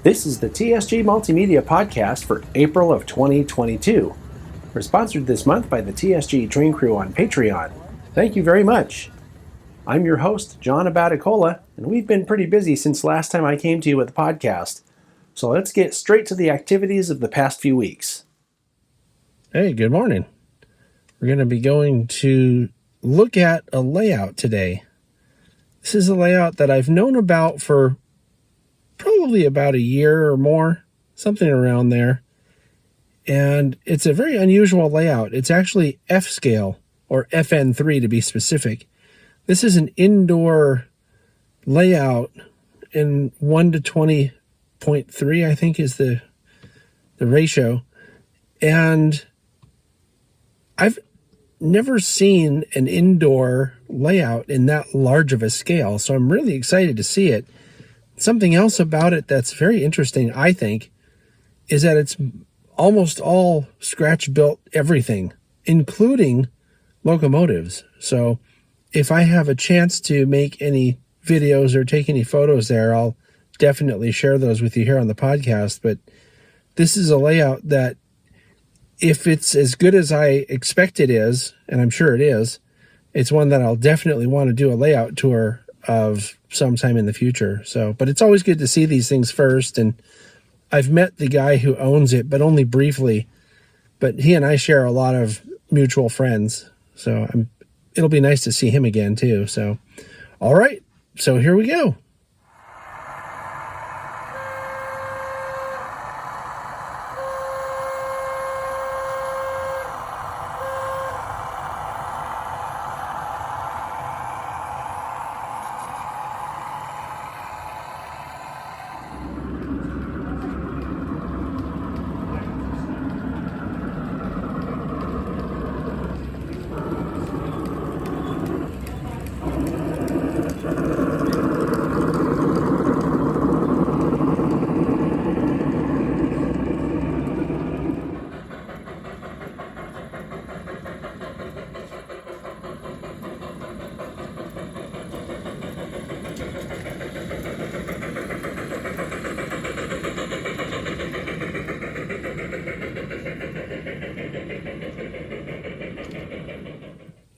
This is the TSG Multimedia Podcast for April of 2022. We're sponsored this month by the TSG Train Crew on Patreon. Thank you very much. I'm your host, John Abaticola, and we've been pretty busy since last time I came to you with a podcast. So let's get straight to the activities of the past few weeks. Hey, good morning. We're going to be going to look at a layout today. This is a layout that I've known about for probably about a year or more, something around there. And it's a very unusual layout. It's actually F scale, or FN3 to be specific. This is an indoor layout in 1 to 20.3, I think is the ratio. And I've never seen an indoor layout in that large of a scale, so I'm really excited to see it. Something else about it that's very interesting, I think, is that it's almost all scratch-built everything, including locomotives. So if I have a chance to make any videos or take any photos there, I'll definitely share those with you here on the podcast. But this is a layout that, if it's as good as I expect it is, and I'm sure it is, it's one that I'll definitely want to do a layout tour of sometime in the future. So, but it's always good to see these things first. And I've met the guy who owns it, but only briefly. But he and I share a lot of mutual friends. So it'll be nice to see him again too. So, all right. So here we go.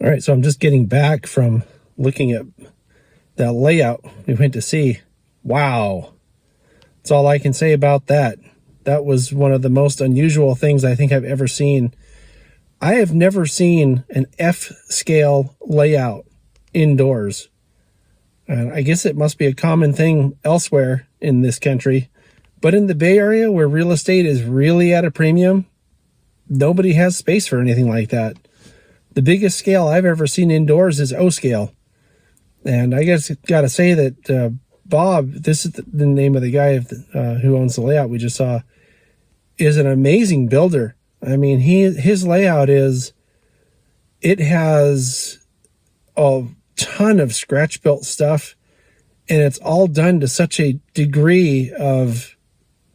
All right, so I'm just getting back from looking at that layout we went to see. Wow. That's all I can say about that. That was one of the most unusual things I think I've ever seen. I have never seen an F-scale layout indoors. And I guess it must be a common thing elsewhere in this country. But in the Bay Area, where real estate is really at a premium, nobody has space for anything like that. The biggest scale I've ever seen indoors is O scale. And I guess got to say that Bob, this is the name of the guy who owns the layout we just saw, is an amazing builder. I mean, his layout it has a ton of scratch-built stuff, and it's all done to such a degree of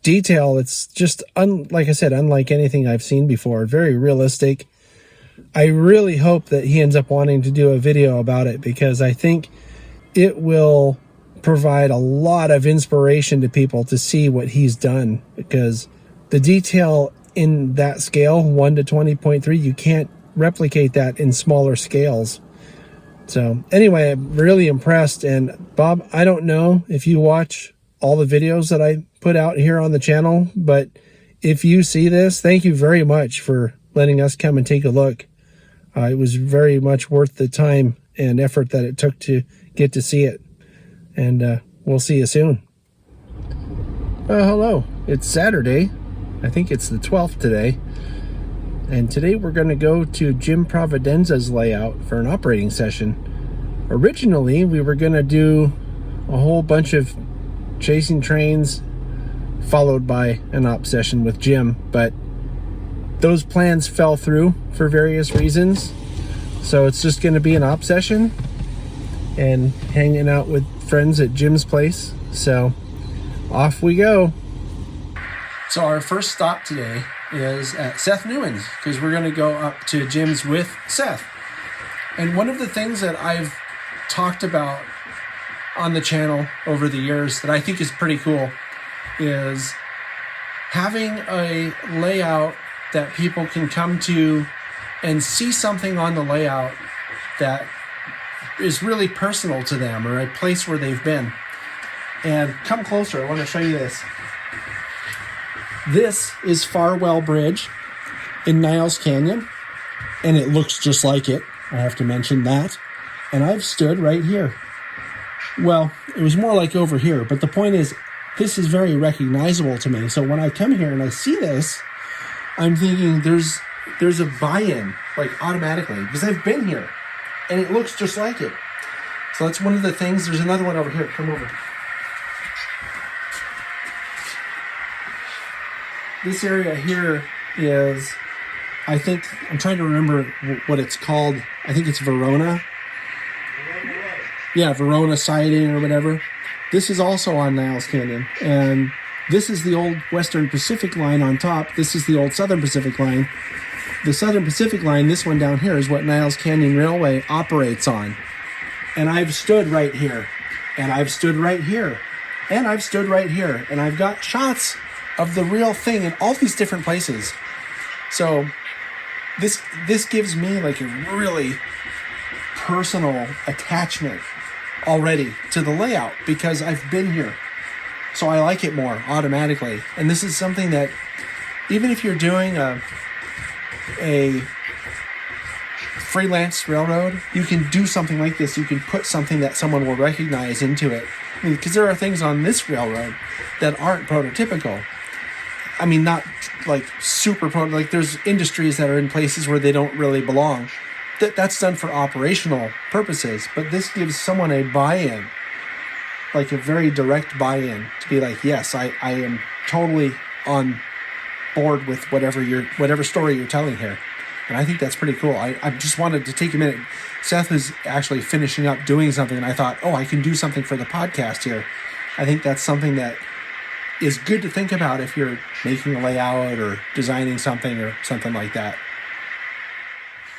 detail. It's just, like I said, unlike anything I've seen before. Very realistic. I really hope that he ends up wanting to do a video about it, because I think it will provide a lot of inspiration to people to see what he's done, because the detail in that scale, 1 to 20.3, you can't replicate that in smaller scales. So anyway, I'm really impressed. And Bob, I don't know if you watch all the videos that I put out here on the channel, but if you see this, thank you very much for letting us come and take a look. It was very much worth the time and effort that it took to get to see it. And we'll see you soon. Hello. It's Saturday. I think it's the 12th today. And today we're going to go to Jim Providenza's layout for an operating session. Originally, we were going to do a whole bunch of chasing trains followed by an op session with Jim, but those plans fell through for various reasons. So it's just going to be an op session and hanging out with friends at Jim's place. So off we go. So our first stop today is at Seth Newman's, because we're going to go up to Jim's with Seth. And one of the things that I've talked about on the channel over the years that I think is pretty cool is having a layout that people can come to and see something on the layout that is really personal to them, or a place where they've been. And come closer, I want to show you this. This is Farwell Bridge in Niles Canyon, and it looks just like it. I have to mention that. And I've stood right here. Well, it was more like over here, but the point is, this is very recognizable to me. So when I come here and I see this, I'm thinking there's a buy-in, like automatically, because I've been here, and it looks just like it. So that's one of the things. There's another one over here. Come over. This area here is, I think, I'm trying to remember what it's called. I think it's Verona. Yeah, Verona siding or whatever. This is also on Niles Canyon. And this is the old Western Pacific line on top. This is the old Southern Pacific line. The Southern Pacific line, this one down here, is what Niles Canyon Railway operates on. And I've stood right here. And I've stood right here. And I've stood right here. And I've got shots of the real thing in all these different places. So this gives me like a really personal attachment already to the layout because I've been here. So I like it more automatically. And this is something that even if you're doing a freelance railroad, you can do something like this. You can put something that someone will recognize into it. Because there are things on this railroad that aren't prototypical. I mean, not like super like there's industries that are in places where they don't really belong. That's done for operational purposes, but this gives someone a buy-in, like a very direct buy-in to be like, yes, I am totally on board with whatever story you're telling here. And I think that's pretty cool. I just wanted to take a minute. Seth is actually finishing up doing something, and I thought, I can do something for the podcast here. I think that's something that is good to think about if you're making a layout or designing something or something like that.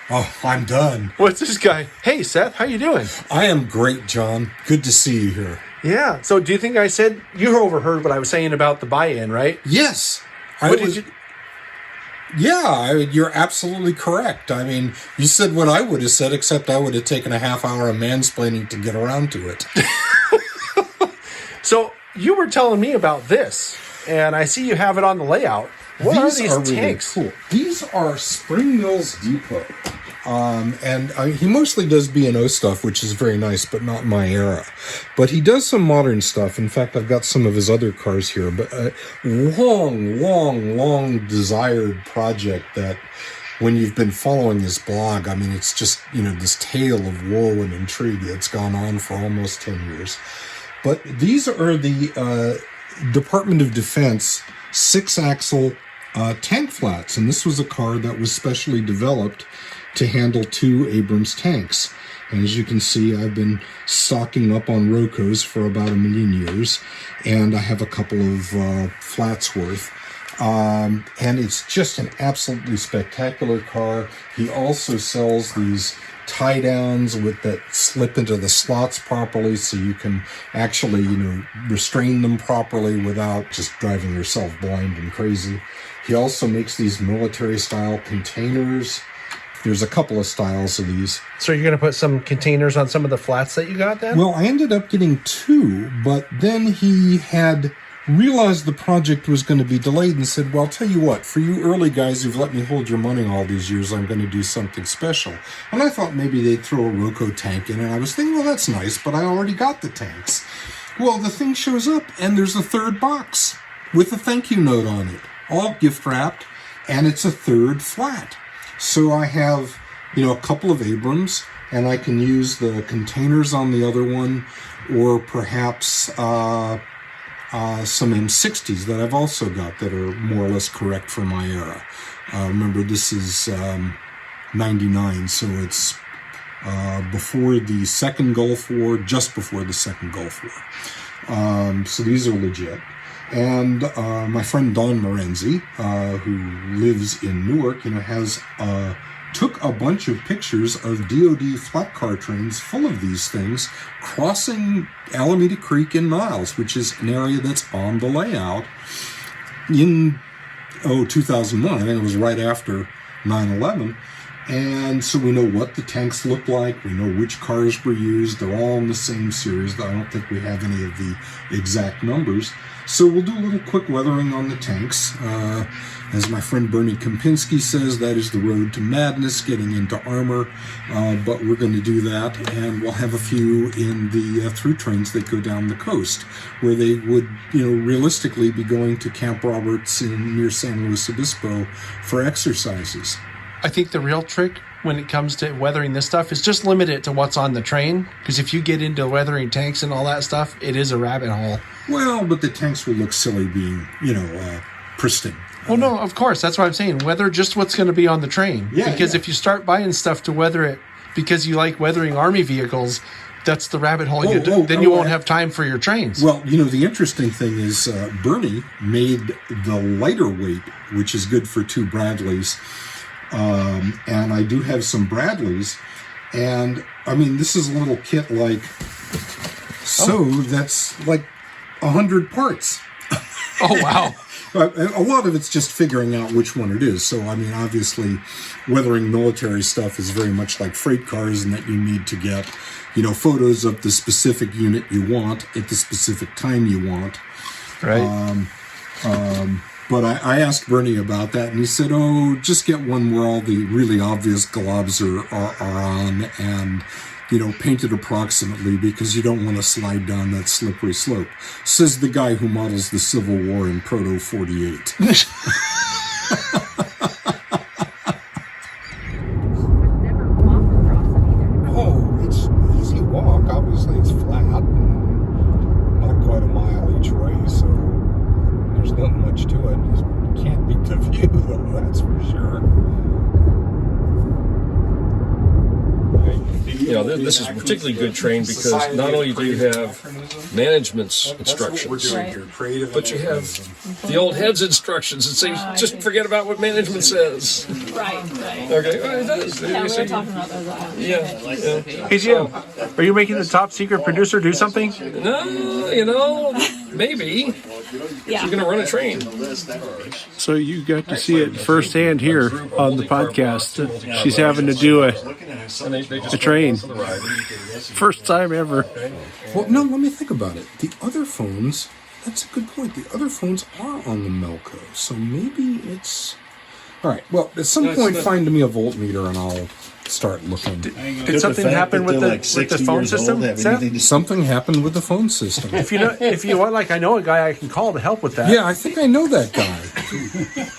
Oh, I'm done. What's this guy? Hey, Seth, how you doing? I am great, John. Good to see you here. Yeah. So do you think I said, you overheard what I was saying about the buy-in, right? Yes. Yeah, you're absolutely correct. I mean, you said what I would have said, except I would have taken a half hour of mansplaining to get around to it. So you were telling me about this, and I see you have it on the layout. What are these tanks? Really cool. These are Spring Mills Depot. And he mostly does B&O stuff, which is very nice, but not my era. But he does some modern stuff. In fact, I've got some of his other cars here. But a long desired project that when you've been following his blog, I mean, it's just, this tale of woe and intrigue that's gone on for almost 10 years. But these are the Department of Defense 6-axle tank flats. And this was a car that was specially developed to handle 2 Abrams tanks. And as you can see, I've been stocking up on Rocos for about 1 million years. And I have a couple of flats worth. And it's just an absolutely spectacular car. He also sells these tie downs that slip into the slots properly so you can actually, restrain them properly without just driving yourself blind and crazy. He also makes these military style containers. There's a couple of styles of these. So you're going to put some containers on some of the flats that you got then? Well, I ended up getting 2, but then he had realized the project was going to be delayed and said, well, I'll tell you what, for you early guys who've let me hold your money all these years, I'm going to do something special. And I thought maybe they'd throw a Roco tank in, and I was thinking, well, that's nice, but I already got the tanks. Well, the thing shows up, and there's a 3rd box with a thank you note on it, all gift wrapped, and it's a 3rd flat. So I have, a couple of Abrams, and I can use the containers on the other one, or perhaps some M60s that I've also got that are more or less correct for my era. Remember, this is 99, so it's before the Second Gulf War, just before the Second Gulf War. So these are legit. And my friend Don Morenzi, who lives in Newark, has took a bunch of pictures of DoD flat car trains full of these things crossing Alameda Creek in Niles, which is an area that's on the layout in 2001. I think it was right after 9/11. And so we know what the tanks look like. We know which cars were used. They're all in the same series. I don't think we have any of the exact numbers. So we'll do a little quick weathering on the tanks. As my friend Bernie Kempinski says, that is the road to madness, getting into armor. But we're going to do that, and we'll have a few in the through trains that go down the coast, where they would, realistically be going to Camp Roberts near San Luis Obispo for exercises. I think the real trick when it comes to weathering this stuff is just limit it to what's on the train, because if you get into weathering tanks and all that stuff, it is a rabbit hole. Well, but the tanks will look silly being, pristine. Well, no, of course. That's what I'm saying. Weather just what's going to be on the train. Yeah, because if you start buying stuff to weather it because you like weathering Army vehicles, that's the rabbit hole then you won't have time for your trains. Well, the interesting thing is Bernie made the lighter weight, which is good for 2 Bradleys. And I do have some Bradleys. And, this is a little kit that's like 100 parts. Oh, wow. A lot of it's just figuring out which one it is. So, obviously, weathering military stuff is very much like freight cars, in that you need to get, photos of the specific unit you want at the specific time you want. Right. But I asked Bernie about that, and he said, just get one where all the really obvious globs are on, and, paint it approximately, because you don't want to slide down that slippery slope. Says the guy who models the Civil War in Proto 48. It's easy walk. Obviously, it's flat. Not quite a mile each way, so there's not much to it. You can't beat the view, though, that's for sure. This is a particularly good train because not only do you have management's instructions, but you have the old head's instructions that say, just forget about what management says. Right. Okay, well, it does. Yeah, we were talking about those. Hey, Jim, are you making the top secret producer do something? No, maybe. Yeah. You're going to run a train. So you got to see it firsthand here on the podcast. She's having to do a train. First time ever. Well, no, let me think about it. The other phones, that's a good point. The other phones are on the Melco, so maybe it's... All right, well, at some point, find me a voltmeter and I'll start looking. Did something happen with the phone system, Seth? Something happened with the phone system. If you want, I know a guy I can call to help with that. Yeah, I think I know that guy.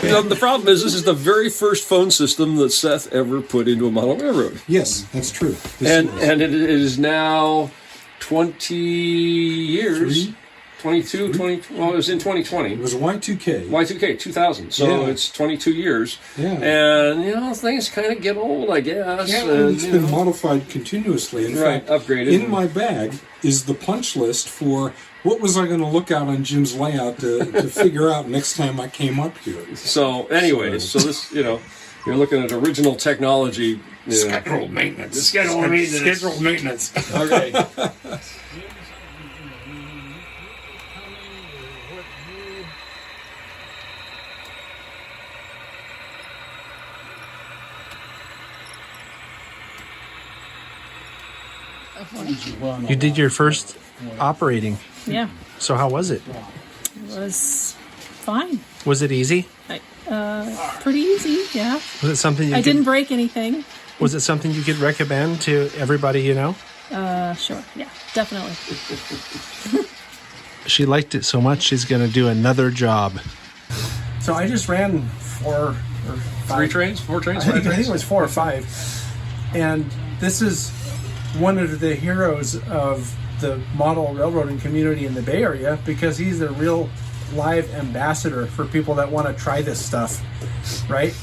The problem is this is the very first phone system that Seth ever put into a model railroad. Yes, that's true. And it is now 20 years. 22, 20, well, it was in 2020. It was Y2K. Y2K, 2000. So it's 22 years. Yeah. And, things kind of get old, I guess. Yeah, and it's been modified continuously. In fact, upgraded. In my bag is the punch list for what was I going to look out on Jim's layout to figure out next time I came up here. So, anyways, so this, you're looking at original technology. Scheduled maintenance. Scheduled maintenance. Okay. You did your first operating. Yeah, So how was it? it was fine. Was it easy? Pretty easy, yeah. Was it something I didn't break anything. Was it something you could recommend to everybody you know? Sure, yeah, definitely. She liked it so much she's going to do another job. So I just ran 4 or 5 4 trains? I think it was 4 or 5. And this is one of the heroes of the model railroading community in the Bay Area, because he's a real live ambassador for people that want to try this stuff, right?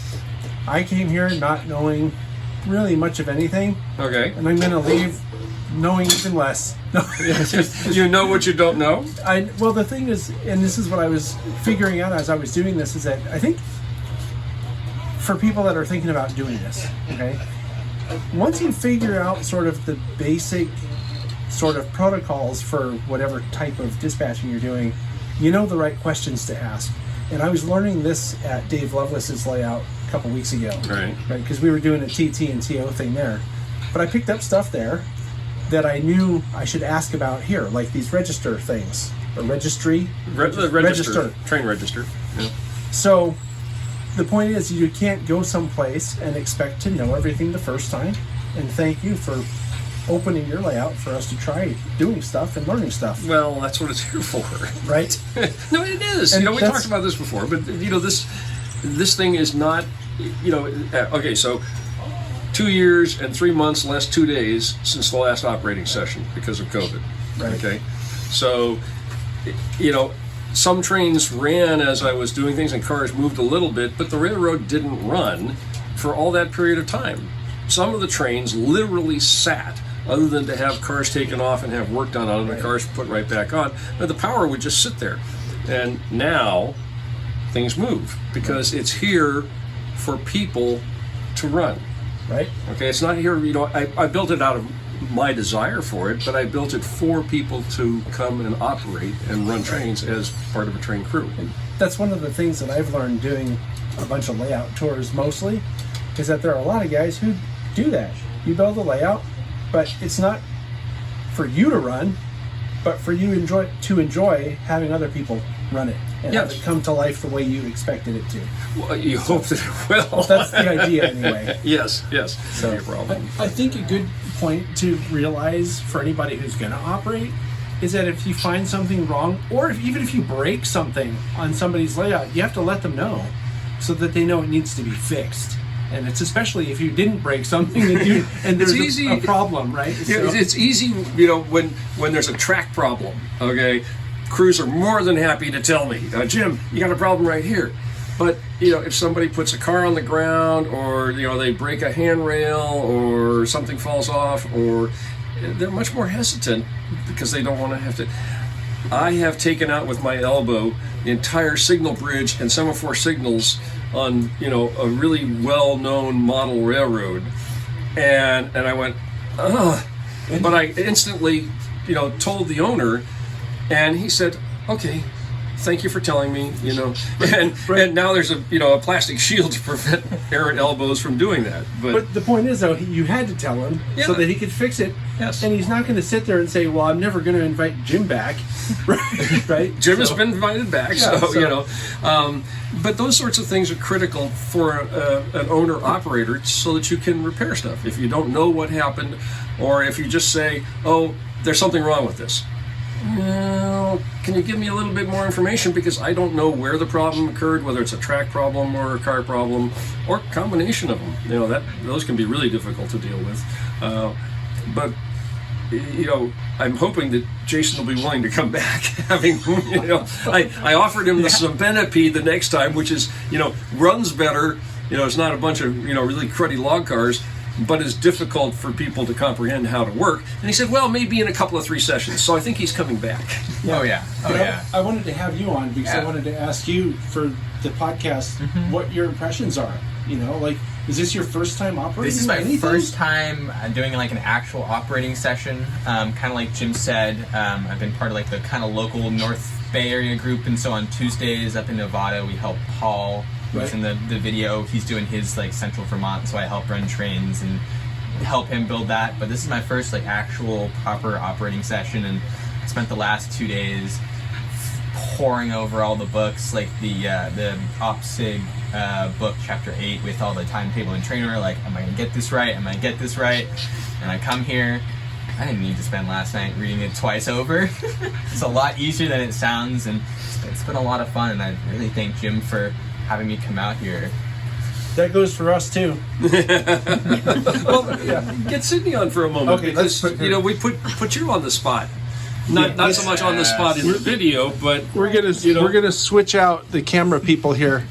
I came here not knowing really much of anything. Okay. And I'm going to leave knowing even less. You know what you don't know? Well, the thing is, and this is what I was figuring out as I was doing this, is that I think for people that are thinking about doing this, okay, once you figure out sort of the basic sort of protocols for whatever type of dispatching you're doing, you know the right questions to ask. And I was learning this at Dave Loveless's layout a couple weeks ago. Right. Because we were doing a TT and TO thing there. But I picked up stuff there that I knew I should ask about here, like these register things. Or registry? Register. Train register. Yeah. So the point is, you can't go someplace and expect to know everything the first time. And thank you for opening your layout for us to try doing stuff and learning stuff. Well, that's what it's here for. Right? No, it is. And we talked about this before, but this thing is not, okay, so 2 years and 3 months less 2 days since the last operating session because of COVID. Right. Okay. So, some trains ran as I was doing things and cars moved a little bit, but the railroad didn't run for all that period of time. Some of the trains literally sat, other than to have cars taken off and have work done on them and cars put right back on. But the power would just sit there. And now things move because it's here for people to run. Right. Okay, it's not here, I built it out of my desire for it, but I built it for people to come and operate and run trains as part of a train crew. That's one of the things that I've learned doing a bunch of layout tours mostly, is that there are a lot of guys who do that. You build a layout, but it's not for you to run, but for you to enjoy having other people run it and have it come to life the way you expected it to. Well, you hope that it will. That's the idea anyway. Yes. So no problem. I think a good point to realize for anybody who's going to operate is that if you find something wrong, or even if you break something on somebody's layout, you have to let them know so that they know it needs to be fixed. And it's especially if you didn't break something and there's a problem, right? It's easy, when there's a track problem, okay? Crews are more than happy to tell me, Jim, you got a problem right here. But, if somebody puts a car on the ground or, they break a handrail or something falls off, or they're much more hesitant because they don't want to have to. I have taken out with my elbow the entire signal bridge and semaphore signals on, a really well-known model railroad. And I went, ugh. But I instantly, told the owner, and he said, okay, thank you for telling me, and now there's a plastic shield to prevent errant elbows from doing that. But the point is, though, you had to tell him so that he could fix it. Yes. And he's not going to sit there and say, well, I'm never going to invite Jim back. Right? Jim has been invited back, but those sorts of things are critical for an owner-operator so that you can repair stuff. If you don't know what happened, or if you just say, oh, there's something wrong with this. Well, can you give me a little bit more information, because I don't know where the problem occurred, whether it's a track problem or a car problem or a combination of them. Those can be really difficult to deal with. But I'm hoping that Jason will be willing to come back. Having, I offered him the Cemenipede the next time, which is, runs better. It's not a bunch of, really cruddy log cars, but is difficult for people to comprehend how to work. And he said, well, maybe in a couple of 3 sessions. So I think he's coming back. Oh, yeah. I wanted to have you on because I wanted to ask you for the podcast what your impressions are. Is this your first time operating? This is my first time doing like an actual operating session. Kind of like Jim said, I've been part of like the kind of local North Bay Area group, and so on Tuesdays up in Nevada we help Paul, who's in the video. He's doing his like Central Vermont, so I help run trains and help him build that. But this is my first like actual proper operating session, and spent the last 2 days poring over all the books, like the Op Sig book, Chapter 8, with all the timetable and trainer. Like, am I gonna get this right? Am I gonna get this right? And I come here. I didn't need to spend last night reading it twice over. It's a lot easier than it sounds, and it's been a lot of fun. And I really thank Jim for having me come out here. That goes for us too. Well, get Sydney on for a moment. Okay, because we put you on the spot. Not so much on the spot in the video, but we're gonna switch out the camera people here.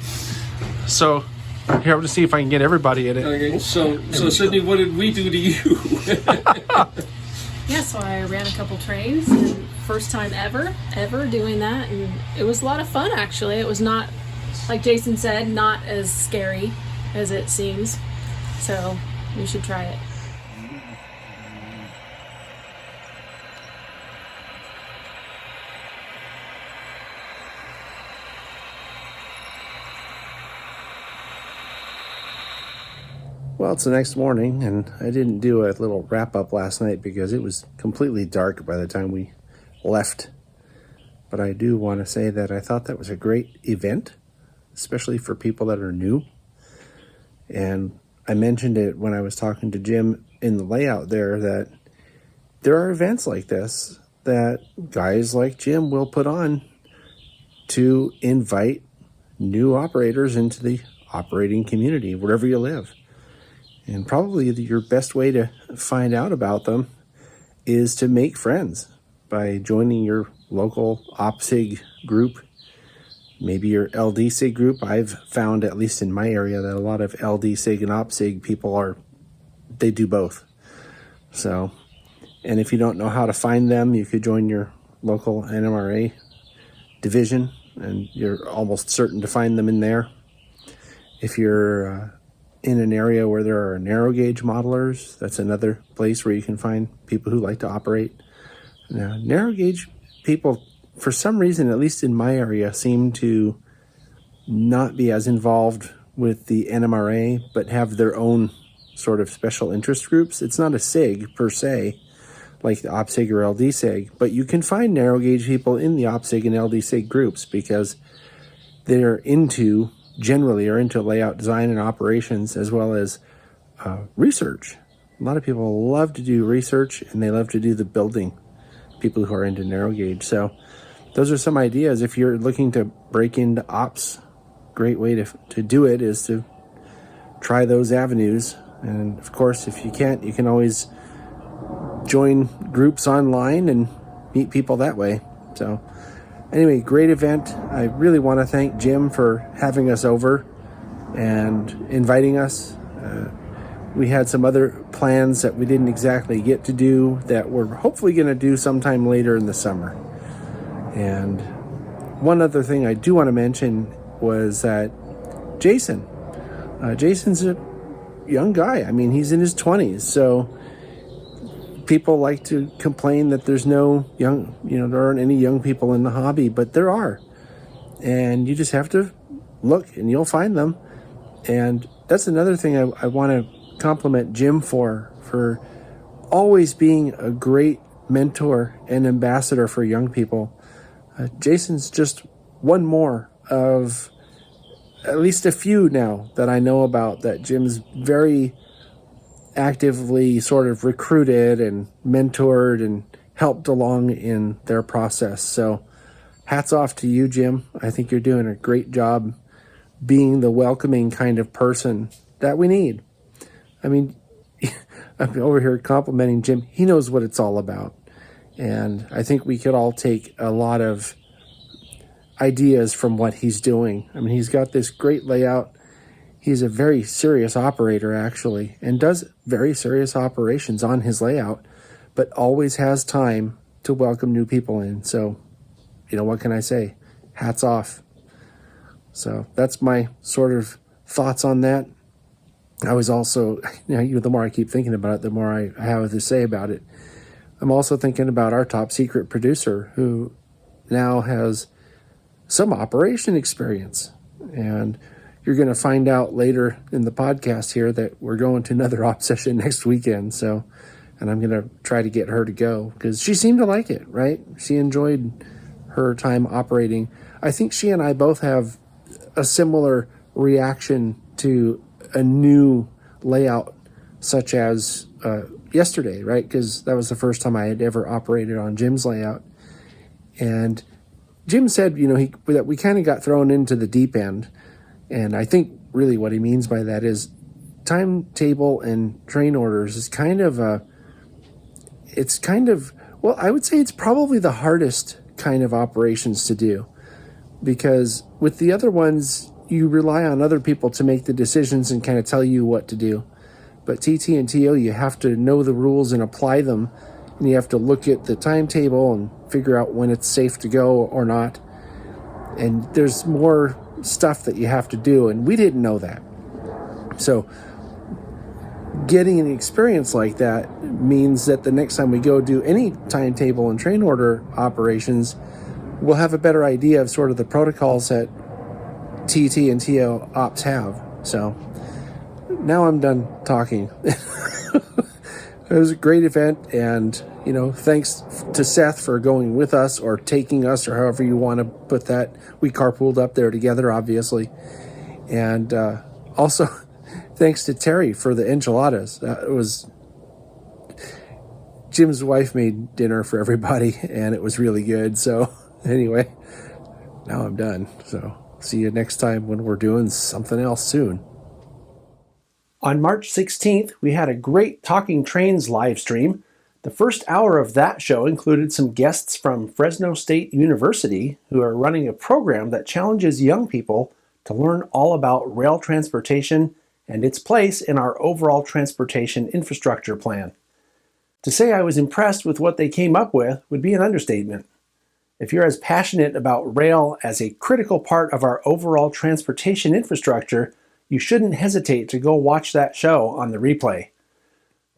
So here, I'm gonna see if I can get everybody in it. Okay, so Sydney, what did we do to you? Yeah, so I ran a couple trains, and first time ever doing that, and it was a lot of fun actually. It was not, like Jason said, not as scary as it seems. So you should try it. Well, it's the next morning, and I didn't do a little wrap-up last night because it was completely dark by the time we left. But I do want to say that I thought that was a great event, especially for people that are new. And I mentioned it when I was talking to Jim in the layout there, that there are events like this that guys like Jim will put on to invite new operators into the operating community, wherever you live. And probably your best way to find out about them is to make friends by joining your local OPSIG group, maybe your LDSIG group. I've found, at least in my area, that a lot of LDSIG and OPSIG people they do both. So, and if you don't know how to find them, you could join your local NMRA division, and you're almost certain to find them in there. If you're in an area where there are narrow gauge modelers, that's another place where you can find people who like to operate. Now, narrow gauge people, for some reason, at least in my area, seem to not be as involved with the NMRA, but have their own sort of special interest groups. It's not a SIG per se, like the OPSIG or LDSIG, but you can find narrow gauge people in the OPSIG and LDSIG groups because they're generally are into layout design and operations, as well as research. A lot of people love to do research, and they love to do the building, people who are into narrow gauge. So those are some ideas. If you're looking to break into ops, great way to do it is to try those avenues. And of course, if you can't, you can always join groups online and meet people that way. So anyway, great event. I really want to thank Jim for having us over and inviting us. We had some other plans that we didn't exactly get to do that we're hopefully going to do sometime later in the summer. And one other thing I do want to mention was that Jason's a young guy. I mean, he's in his 20s, so people like to complain that there's there aren't any young people in the hobby, but there are. And you just have to look and you'll find them. And that's another thing I want to compliment Jim for always being a great mentor and ambassador for young people. Jason's just one more of at least a few now that I know about that Jim's very actively sort of recruited and mentored and helped along in their process. So hats off to you, Jim. I think you're doing a great job being the welcoming kind of person that we need. I mean, I'm over here complimenting Jim. He knows what it's all about. And I think we could all take a lot of ideas from what he's doing. I mean, he's got this great layout. He's a very serious operator, actually, and does very serious operations on his layout, but always has time to welcome new people in. So, what can I say? Hats off. So that's my sort of thoughts on that. I was also, the more I keep thinking about it, the more I have to say about it. I'm also thinking about our top secret producer, who now has some operation experience. And you're going to find out later in the podcast here that we're going to another op session next weekend. So, and I'm going to try to get her to go because she seemed to like it, right? She enjoyed her time operating. I think she and I both have a similar reaction to a new layout, such as yesterday, right? Because that was the first time I had ever operated on Jim's layout. And Jim said, that we kind of got thrown into the deep end. And I think really what he means by that is timetable and train orders is I would say it's probably the hardest kind of operations to do, because with the other ones, you rely on other people to make the decisions and kind of tell you what to do. But TT and TO, you have to know the rules and apply them, and you have to look at the timetable and figure out when it's safe to go or not. And there's more stuff that you have to do, and we didn't know that. So getting an experience like that means that the next time we go do any timetable and train order operations, we'll have a better idea of sort of the protocols that TT and TO ops have. So now I'm done talking. It was a great event, and thanks to Seth for going with us or taking us, or however you want to put that. We carpooled up there together, obviously, and also thanks to Terry for the enchiladas. It was Jim's wife made dinner for everybody, and it was really good. So anyway, now I'm done. So see you next time when we're doing something else soon. On March 16th, we had a great Talking Trains live stream. The first hour of that show included some guests from Fresno State University who are running a program that challenges young people to learn all about rail transportation and its place in our overall transportation infrastructure plan. To say I was impressed with what they came up with would be an understatement. If you're as passionate about rail as a critical part of our overall transportation infrastructure, you shouldn't hesitate to go watch that show on the replay.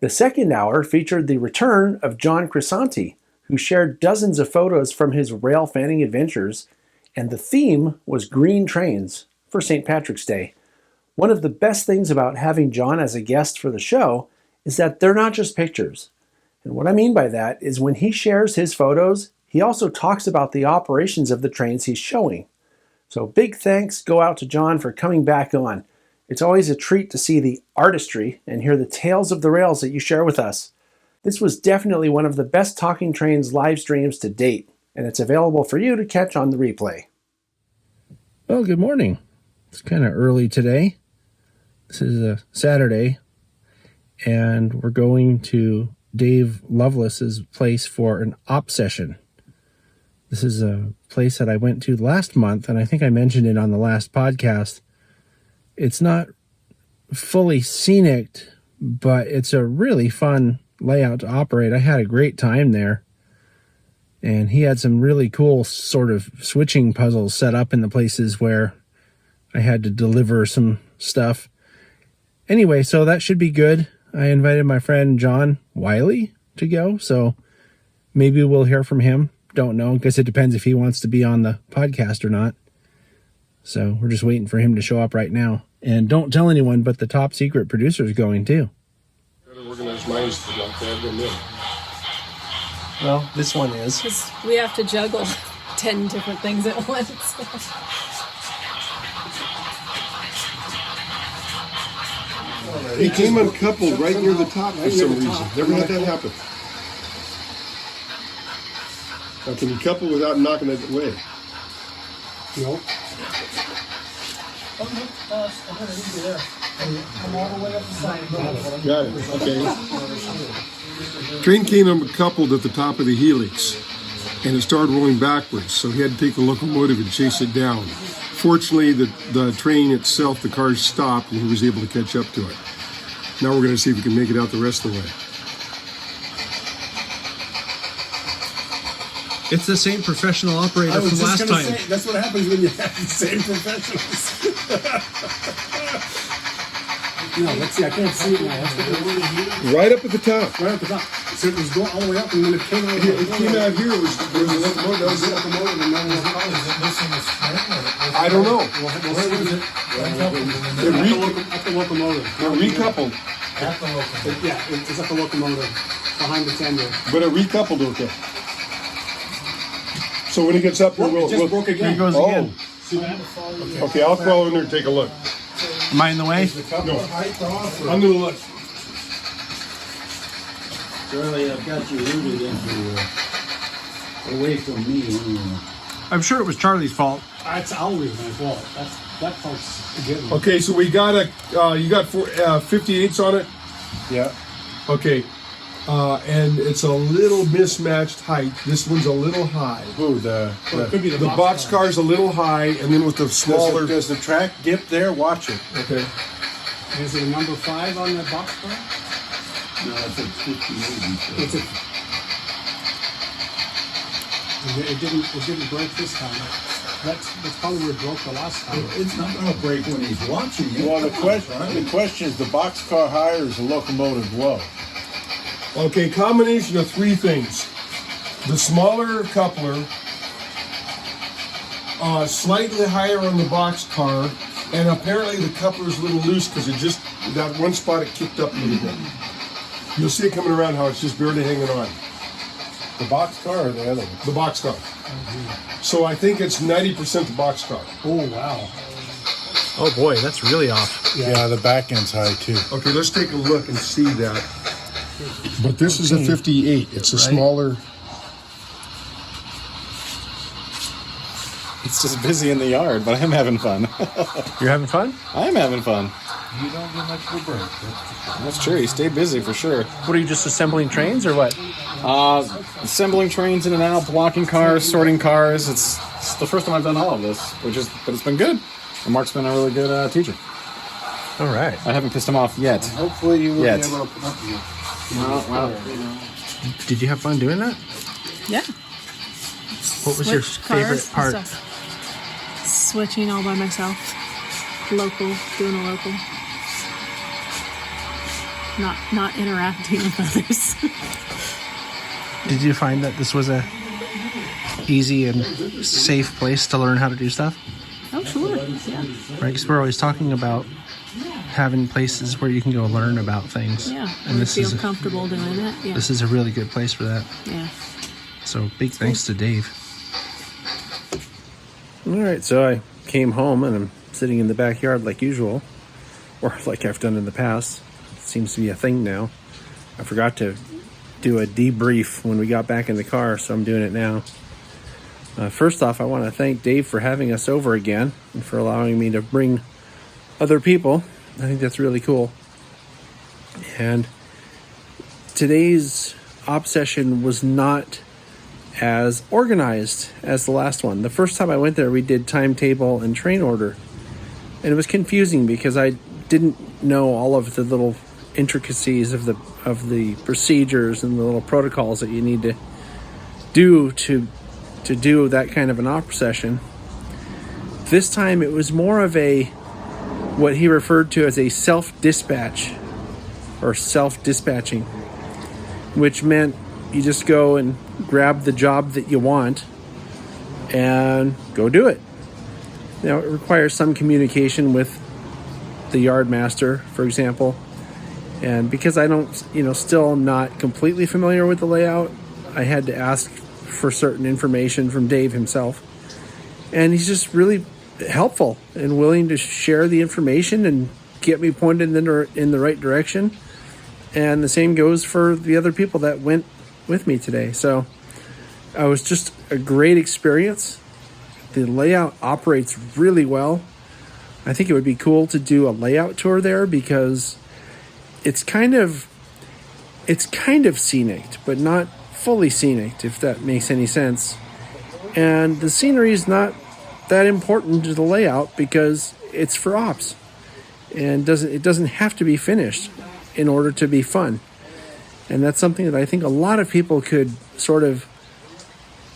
The second hour featured the return of John Crisanti, who shared dozens of photos from his rail fanning adventures, and the theme was green trains for St. Patrick's Day. One of the best things about having John as a guest for the show is that they're not just pictures. And what I mean by that is when he shares his photos, he also talks about the operations of the trains he's showing. So big thanks go out to John for coming back on. It's always a treat to see the artistry and hear the tales of the rails that you share with us. This was definitely one of the best Talking Trains live streams to date, and it's available for you to catch on the replay. Well, good morning. It's kind of early today. This is a Saturday, and we're going to Dave Loveless's place for an op session. This is a place that I went to last month, and I think I mentioned it on the last podcast. It's not fully scenic, but it's a really fun layout to operate. I had a great time there, and he had some really cool sort of switching puzzles set up in the places where I had to deliver some stuff. Anyway, so that should be good. I invited my friend John Wiley to go, so maybe we'll hear from him. Don't know, because it depends if he wants to be on the podcast or not. So we're just waiting for him to show up right now. And don't tell anyone, but the top secret producer is going too. Organized minds like that, don't they? Well, this one is. Because we have to juggle 10 different things at once. He came uncoupled right near the top for some reason. Never had that happen. Now, can you couple without knocking it away? No. Got it. Okay. Train came uncoupled at the top of the helix, and it started rolling backwards, so he had to take the locomotive and chase it down. Fortunately, the train itself, the cars stopped, and he was able to catch up to it. Now we're going to see if we can make it out the rest of the way. It's the same professional operator from last time. That's what happens when you have the same professionals. No, let's see. I can't see it now. Right up at the top. Right at the top. So it was going all the way up, and when it came out, It came out here. There was a locomotive. That was it. locomotive, and then I don't know. where was it? At the locomotive. It recoupled, Yeah, it's at the locomotive behind the tender. but it recoupled okay. So when he gets up here, It just broke again. Here goes Oh, again. okay. I'll crawl in there and take a look. Am I in the way? No, I'm gonna look. Charlie, I've got you rooted into away from me. I'm sure it was Charlie's fault. It's always my fault. That part's a given. Okay, so we got you got 58s on it. Yeah. Okay, and it's a little mismatched height. This one's a little high. Ooh, Well, it could be The boxcar's a little high, and then with the smaller. Does the track dip there? Watch it. Okay. Is it a number 5 on the box car? No, it's a 58. It's a. It didn't break this time. That's probably where it broke the last time. It's not going to break when he's watching it. Well, the question is the boxcar high or is the locomotive low? Okay, combination of three things. The smaller coupler, slightly higher on the boxcar, and apparently the coupler's a little loose because that one spot it kicked up a little bit. You'll see it coming around how it's just barely hanging on. The boxcar or the other one? The boxcar. So I think it's 90% the boxcar. Oh, wow. Oh boy, that's really off. Yeah, the back end's high too. Okay, let's take a look and see that. But this is a 58. It's a smaller. It's just busy in the yard, but I'm having fun. You're having fun? I'm having fun. You don't get much of a break. That's true. You stay busy for sure. What are you, just assembling trains or what? Assembling trains in and out, blocking cars, sorting cars. It's the first time I've done all of this, but it's been good. And Mark's been a really good teacher. All right. I haven't pissed him off yet. Hopefully you will Yet. be able to put up with it. Well. Did you have fun doing that? Yeah. What was your Switch favorite cars and part? stuff. Switching all by myself. Local, doing a local. Not interacting with others. Did you find that this was a easy and safe place to learn how to do stuff? Oh, sure. Yeah. Right, because we're always talking about having places where you can go learn about things. Yeah. And this feel is comfortable doing it. Yeah. This is a really good place for that. Yeah. So big thanks to Dave. All right, so I came home and I'm sitting in the backyard like usual, or like I've done in the past. It seems to be a thing now. I forgot to do a debrief when we got back in the car, so I'm doing it now. First off, I want to thank Dave for having us over again and for allowing me to bring other people. I think that's really cool. And today's op session was not as organized as the last one. The first time I went there, we did timetable and train order. And it was confusing because I didn't know all of the little intricacies of the procedures and the little protocols that you need to do to do that kind of an op session. This time it was more of what he referred to as a self-dispatch or self-dispatching, which meant you just go and grab the job that you want and go do it. Now, it requires some communication with the yard master, for example. And because I don't, still am not completely familiar with the layout, I had to ask for certain information from Dave himself. And he's just really helpful and willing to share the information and get me pointed in the right direction. And the same goes for the other people that went with me today. So it was just a great experience. The layout operates really well. I think it would be cool to do a layout tour there because it's kind of scenic, but not fully scenic, if that makes any sense. And the scenery is not that important to the layout because it's for ops, and it doesn't have to be finished in order to be fun. And that's something that I think a lot of people could sort of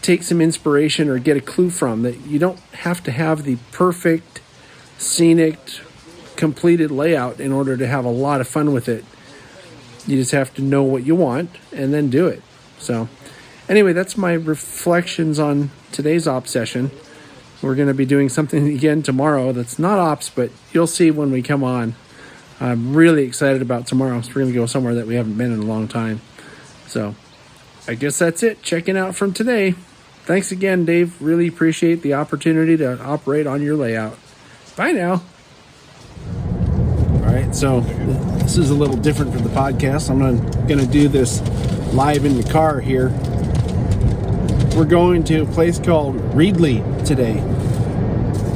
take some inspiration or get a clue from, that you don't have to have the perfect, scenic, completed layout in order to have a lot of fun with it. You just have to know what you want and then do it. So anyway, that's my reflections on today's op session. We're going to be doing something again tomorrow that's not ops, but you'll see when we come on. I'm really excited about tomorrow. So we're going to go somewhere that we haven't been in a long time. So I guess that's it. Checking out from today. Thanks again, Dave. Really appreciate the opportunity to operate on your layout. Bye now. All right, so this is a little different from the podcast. I'm going to do this live in the car here. We're going to a place called Reedley today.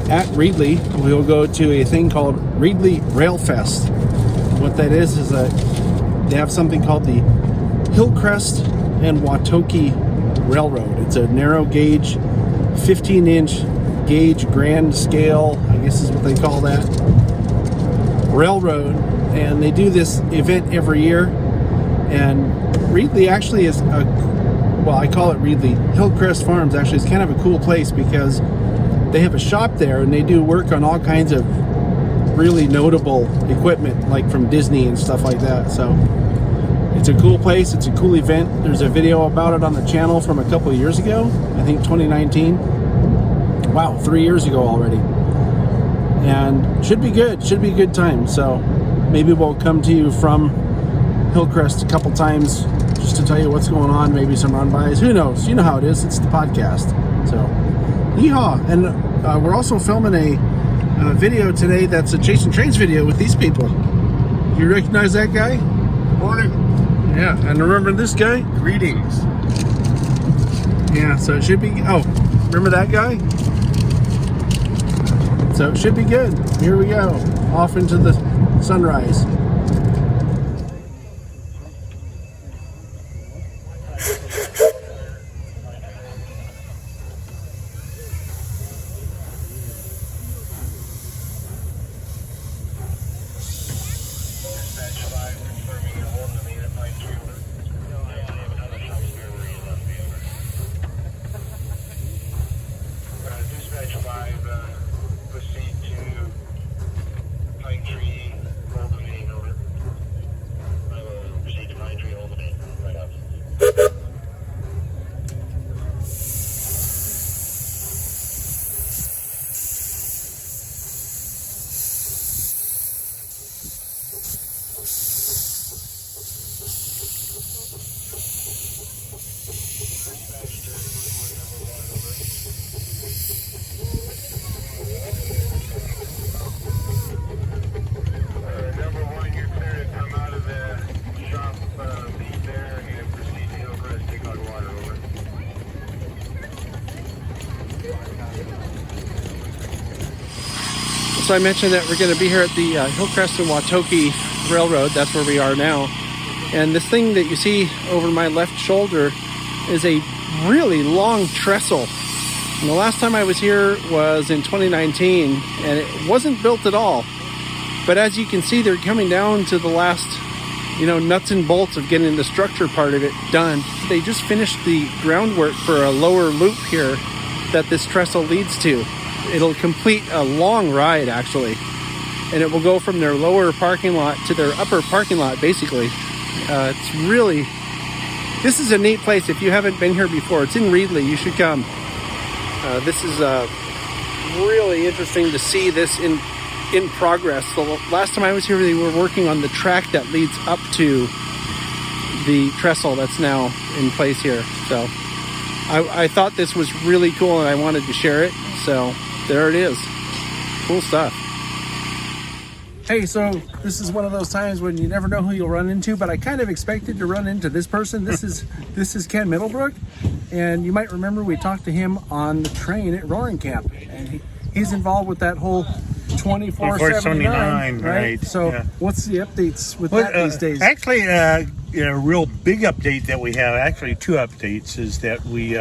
At Reedley, we'll go to a thing called Reedley Railfest. What that is they have something called the Hillcrest and Watoki Railroad. It's a narrow gauge, 15-inch gauge grand scale, I guess is what they call that, railroad. And they do this event every year. And Reedley actually is I call it Reedley. Hillcrest Farms actually is kind of a cool place because they have a shop there, and they do work on all kinds of really notable equipment, like from Disney and stuff like that. So it's a cool place. It's a cool event. There's a video about it on the channel from a couple of years ago. I think 2019. Wow, 3 years ago already. And should be good. Should be a good time. So maybe we'll come to you from Hillcrest a couple times just to tell you what's going on. Maybe some run-bys. Who knows? You know how it is. It's the podcast. So, yeehaw. And we're also filming a video today that's a Chasing Trains video with these people. You recognize that guy? Morning. Yeah, and remember this guy? Greetings. Yeah, so it should be... Oh, remember that guy? So it should be good. Here we go. Off into the sunrise. So I mentioned that we're going to be here at the Hillcrest and Wautoki Railroad. That's where we are now. And this thing that you see over my left shoulder is a really long trestle. And the last time I was here was in 2019, and it wasn't built at all. But as you can see, they're coming down to the last, nuts and bolts of getting the structure part of it done. They just finished the groundwork for a lower loop here that this trestle leads to. It'll complete a long ride, actually, and it will go from their lower parking lot to their upper parking lot, basically. This is a neat place. If you haven't been here before, it's in Reedley. You should come. This is really interesting to see this in progress. The last time I was here, they were working on the track that leads up to the trestle that's now in place here. So I thought this was really cool, and I wanted to share it. So there it is. Cool stuff. Hey, so this is one of those times when you never know who you'll run into, but I kind of expected to run into this person. This is Ken Middlebrook, and you might remember we talked to him on the train at Roaring Camp, and he's involved with that whole 24/79, right? So yeah. What's the updates with that these days? Actually, a real big update that we have, actually two updates, is that we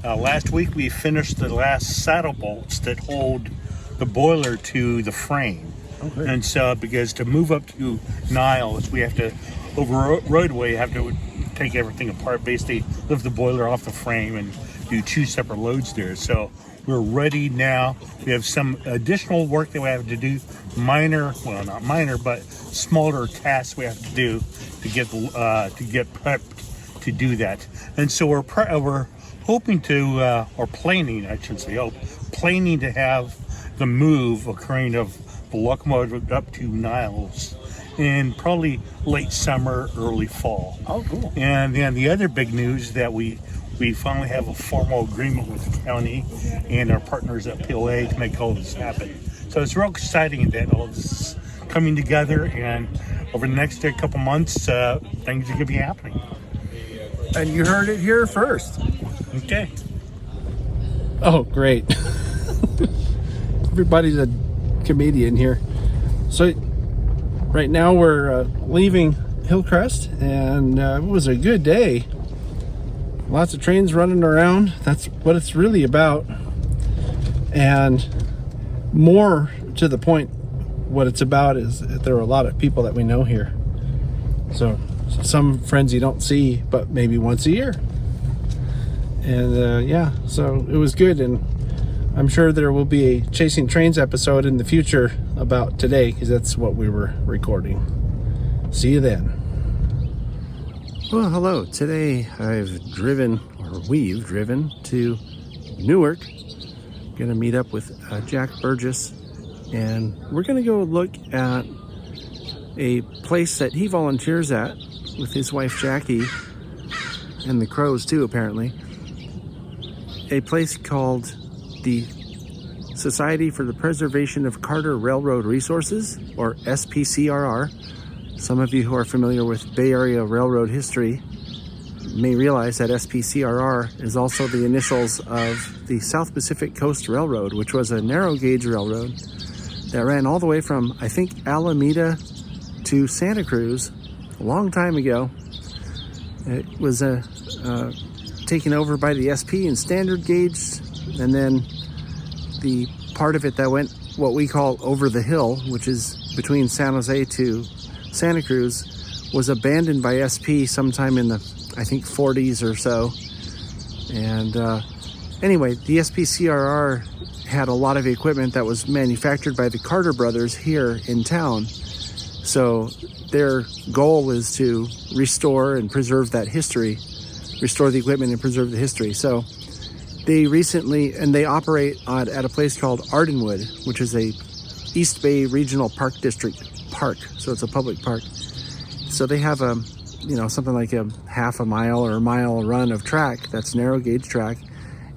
last week we finished the last saddle bolts that hold the boiler to the frame. Okay. And so, because to move up to Niles, we have to, over roadway, have to take everything apart, basically lift the boiler off the frame and do two separate loads there. So we're ready now. We have some additional work that we have to do, not minor, but smaller tasks we have to do to get prepped to do that. And so we're hoping to, or planning, I should say, planning to have the move occurring of the locomotive up to Niles in probably late summer, early fall. Oh, cool. And then the other big news that we finally have a formal agreement with the county and our partners at POA to make all this happen. So it's real exciting that all this is coming together, and over the next couple months, things are going to be happening. And you heard it here first. Okay. Oh, great. Everybody's a comedian here. So right now we're leaving Hillcrest, and it was a good day. Lots of trains running around. That's what it's really about. And more to the point, what it's about is that there are a lot of people that we know here. So some friends you don't see but maybe once a year. And so it was good. And I'm sure there will be a Chasing Trains episode in the future about today, because that's what we were recording. See you then. Well, hello. Today we've driven to Newark. Gonna meet up with Jack Burgess, and we're gonna go look at a place that he volunteers at with his wife Jackie, and the Cruz too, apparently. A place called the Society for the Preservation of Carter Railroad Resources, or SPCRR. Some of you who are familiar with Bay Area railroad history may realize that SPCRR is also the initials of the South Pacific Coast Railroad, which was a narrow gauge railroad that ran all the way from, I think, Alameda to Santa Cruz a long time ago. It was taken over by the SP and standard gauge, and then the part of it that went what we call over the hill, which is between San Jose to Santa Cruz, was abandoned by SP sometime in the, I think, 40s or so. And anyway, the SPCRR had a lot of equipment that was manufactured by the Carter brothers here in town. So their goal is to restore and preserve that history, restore the equipment and preserve the history. So they they operate at a place called Ardenwood, which is a East Bay Regional Park District park. So it's a public park. So they have something like a half a mile or a mile run of track that's narrow gauge track.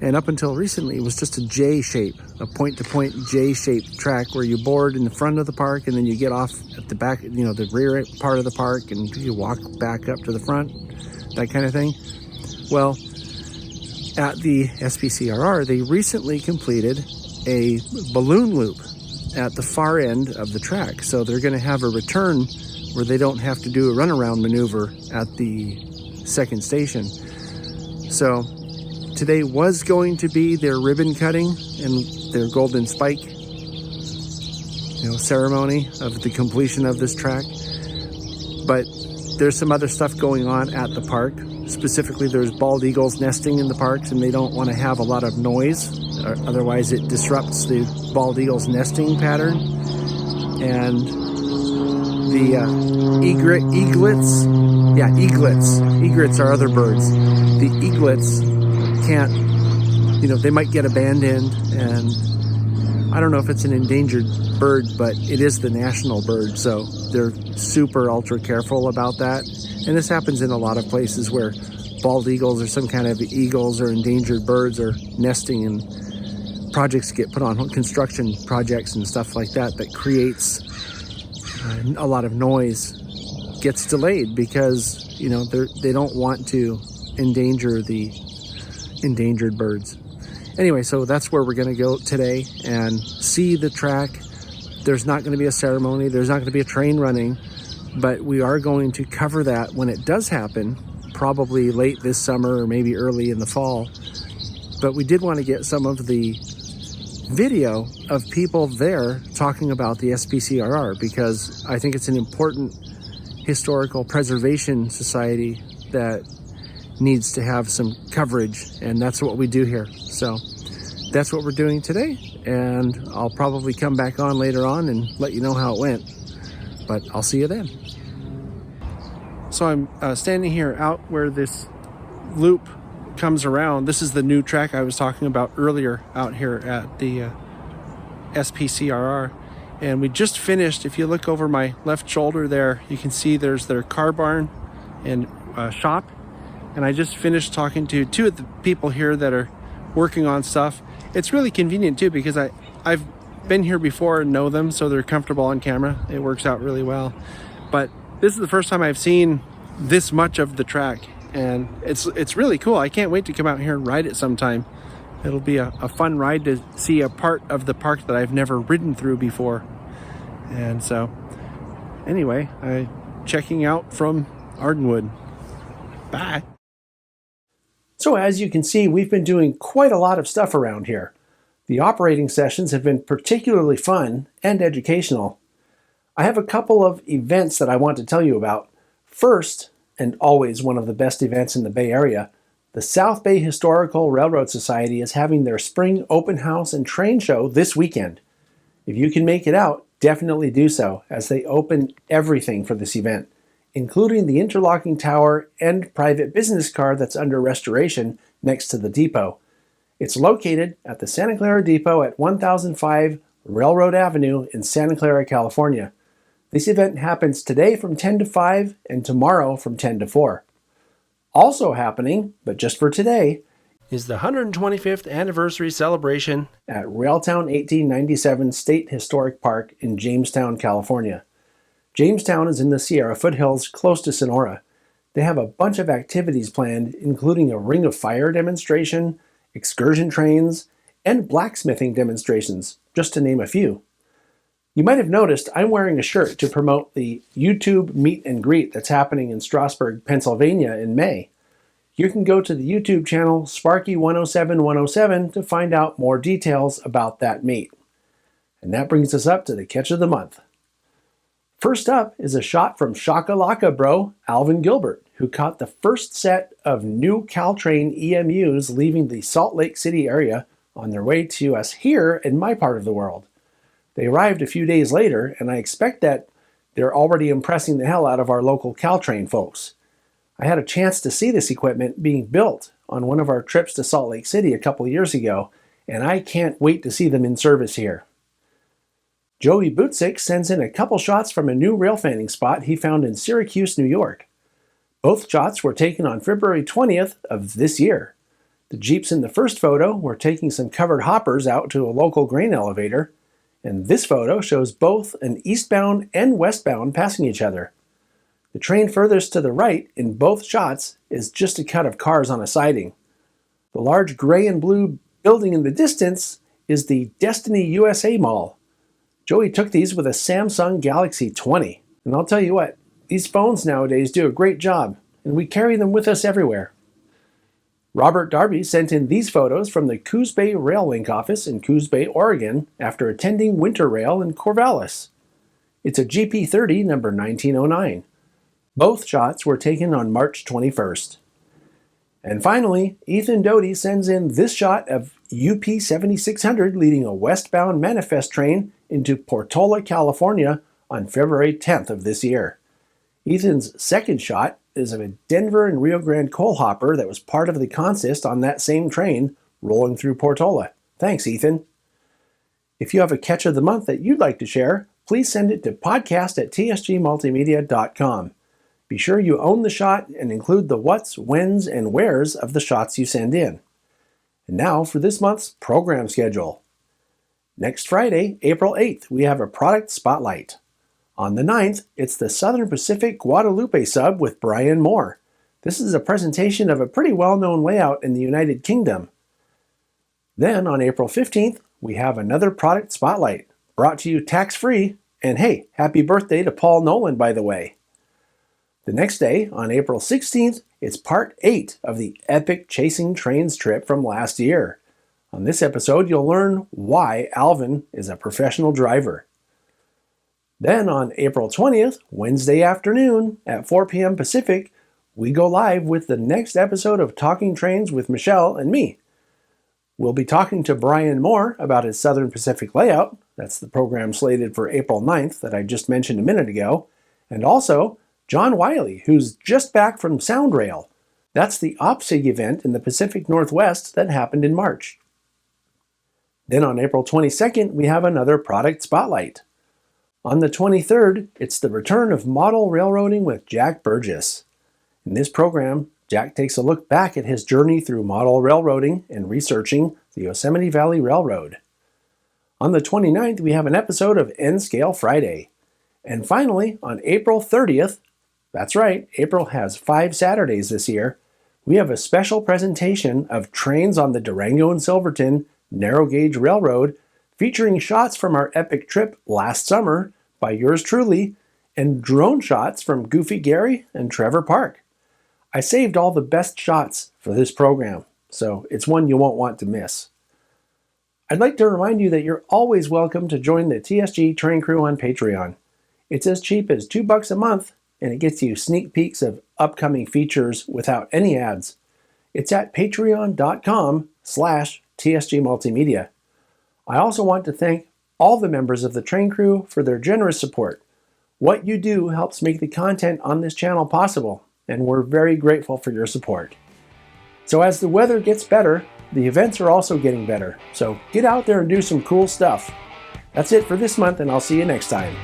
And up until recently, it was just a J shape, a point-to-point J-shaped track where you board in the front of the park and then you get off at the back, the rear part of the park, and you walk back up to the front, that kind of thing. Well, at the SPCRR, they recently completed a balloon loop at the far end of the track. So they're going to have a return where they don't have to do a runaround maneuver at the second station. So today was going to be their ribbon cutting and their golden spike, ceremony of the completion of this track. But there's some other stuff going on at the park. Specifically, there's bald eagles nesting in the parks, and they don't want to have a lot of noise, otherwise it disrupts the bald eagles nesting pattern. And the egrets are other birds. The eaglets can't, they might get abandoned, and I don't know if it's an endangered bird, but it is the national bird, so they're super ultra careful about that. And this happens in a lot of places where bald eagles or some kind of eagles or endangered birds are nesting, and projects get put on, construction projects and stuff like that creates a lot of noise, gets delayed because, they don't want to endanger the endangered birds. Anyway, so that's where we're going to go today and see the track. There's not going to be a ceremony. There's not going to be a train running, but we are going to cover that when it does happen, probably late this summer or maybe early in the fall. But we did want to get some of the video of people there talking about the SPCRR, because I think it's an important historical preservation society that needs to have some coverage, and that's what we do here. So that's what we're doing today, and I'll probably come back on later on and let you know how it went, but I'll see you then. So I'm standing here out where this loop comes around. This is the new track I was talking about earlier out here at the SPCRR, and we just finished. If you look over my left shoulder there, you can see there's their car barn and shop. And I just finished talking to two of the people here that are working on stuff. It's really convenient too, because I've been here before and know them, so they're comfortable on camera. It works out really well. But this is the first time I've seen this much of the track, and it's really cool. I can't wait to come out here and ride it sometime. It'll be a fun ride to see a part of the park that I've never ridden through before. And so anyway, checking out from Ardenwood. Bye. So as you can see, we've been doing quite a lot of stuff around here. The operating sessions have been particularly fun and educational. I have a couple of events that I want to tell you about. First, and always one of the best events in the Bay Area, The South Bay Historical Railroad Society is having their spring open house and train show this weekend. If you can make it out, definitely do so, as they open everything for this event, including the interlocking tower and private business car that's under restoration next to the depot. It's located at the Santa Clara Depot at 1005 Railroad Avenue in Santa Clara, California. This event happens today from 10 to 5 and tomorrow from 10 to 4. Also happening, but just for today, is the 125th anniversary celebration at Railtown 1897 State Historic Park in Jamestown, California. Jamestown is in the Sierra foothills close to Sonora. They have a bunch of activities planned, including a Ring of Fire demonstration, excursion trains, and blacksmithing demonstrations, just to name a few. You might have noticed I'm wearing a shirt to promote the YouTube meet and greet that's happening in Strasburg, Pennsylvania in May. You can go to the YouTube channel Sparky107107 to find out more details about that meet. And that brings us up to the catch of the month. First up is a shot from Shakalaka Bro, Alvin Gilbert, who caught the first set of new Caltrain EMUs leaving the Salt Lake City area on their way to us here in my part of the world. They arrived a few days later, and I expect that they're already impressing the hell out of our local Caltrain folks. I had a chance to see this equipment being built on one of our trips to Salt Lake City a couple of years ago, and I can't wait to see them in service here. Joey Bootsick sends in a couple shots from a new rail fanning spot he found in Syracuse, New York. Both shots were taken on February 20th of this year. The Jeeps in the first photo were taking some covered hoppers out to a local grain elevator, and this photo shows both an eastbound and westbound passing each other. The train furthest to the right in both shots is just a cut of cars on a siding. The large gray and blue building in the distance is the Destiny USA Mall. Joey took these with a Samsung Galaxy 20, and I'll tell you what, these phones nowadays do a great job, and we carry them with us everywhere. Robert Darby sent in these photos from the Coos Bay Rail Link office in Coos Bay, Oregon, after attending Winter Rail in Corvallis. It's a GP30 number 1909. Both shots were taken on March 21st. And finally, Ethan Doty sends in this shot of UP 7600 leading a westbound manifest train into Portola, California on February 10th of this year. Ethan's second shot is of a Denver and Rio Grande coal hopper that was part of the consist on that same train rolling through Portola. Thanks, Ethan. If you have a catch of the month that you'd like to share, please send it to podcast@tsgmultimedia.com. Be sure you own the shot and include the whats, whens, and wheres of the shots you send in. And now for this month's program schedule. Next Friday, April 8th, we have a product spotlight. On the 9th, it's the Southern Pacific Guadalupe sub with Brian Moore. This is a presentation of a pretty well-known layout in the United Kingdom. Then on April 15th, we have another product spotlight, brought to you tax-free, and hey, happy birthday to Paul Nolan, by the way. The next day, on April 16th, it's part 8 of the epic Chasing Trains trip from last year. On this episode, you'll learn why Alvin is a professional driver. Then on April 20th, Wednesday afternoon at 4 p.m. Pacific, we go live with the next episode of Talking Trains with Michelle and me. We'll be talking to Brian Moore about his Southern Pacific layout. That's the program slated for April 9th that I just mentioned a minute ago. And also John Wiley, who's just back from SoundRail. That's the OPSIG event in the Pacific Northwest that happened in March. Then on April 22nd, we have another product spotlight. On the 23rd, it's the return of Model Railroading with Jack Burgess. In this program, Jack takes a look back at his journey through model railroading and researching the Yosemite Valley Railroad. On the 29th, we have an episode of N-Scale Friday. And finally, on April 30th, that's right, April has 5 Saturdays this year, we have a special presentation of trains on the Durango and Silverton Narrow Gauge Railroad, featuring shots from our epic trip last summer by yours truly, and drone shots from Goofy Gary and Trevor Park. I saved all the best shots for this program, so it's one you won't want to miss. I'd like to remind you that you're always welcome to join the TSG Train Crew on Patreon. It's as cheap as $2 a month, and it gets you sneak peeks of upcoming features without any ads. It's at patreon.com/TSG Multimedia. I also want to thank all the members of the train crew for their generous support. What you do helps make the content on this channel possible, and we're very grateful for your support. So as the weather gets better, the events are also getting better. So get out there and do some cool stuff. That's it for this month, and I'll see you next time.